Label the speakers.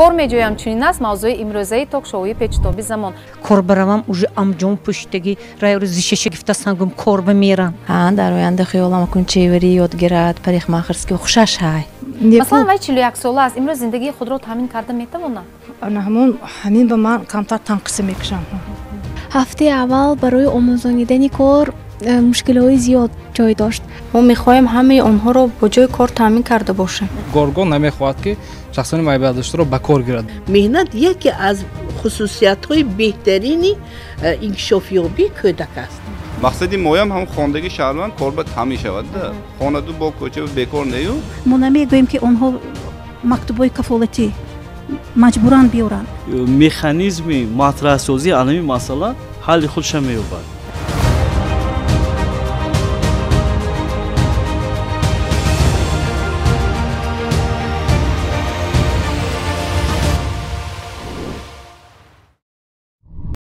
Speaker 1: کار میجویم چنین است موضوع امروزه تاک شوی پیچتابی زمان
Speaker 2: کار برام уже амҷон пуштаги райор зишеше гифта сангум кор бимерам
Speaker 3: дар оянда хиёлам кун чевари ёд гирад парихмахрски хушаш ҳай
Speaker 1: масалан вай 41 сола аст имрӯз зиндагии худро таъмин карда метавонад
Speaker 4: ҳамон ҳамин ба ман камтар танқисӣ мекушам
Speaker 5: ҳафтаи аввал барои омӯзонидани кор мушкилои зиёд ҷой дошт
Speaker 3: мо мехоҳем ҳамаи онҳоро бо ҷои кор таъмин карда бошем
Speaker 6: горгон намехоҳад ки шахсони майбаҳдоштаро ба кор гирад
Speaker 7: меҳнат яке аз хусусиятҳои беҳтарини инкишофёбии кӯдак аст
Speaker 8: мақсади моям ҳам хондагии шаҳрванд корбат ҳамин шавадда хонаду бо кӯча бекор нею
Speaker 9: мо намегӯем ки онҳо мактубҳои кафолатӣ маҷбуран биёранд
Speaker 10: механизми матраҳсозии анами масъала ҳалли худша меёбад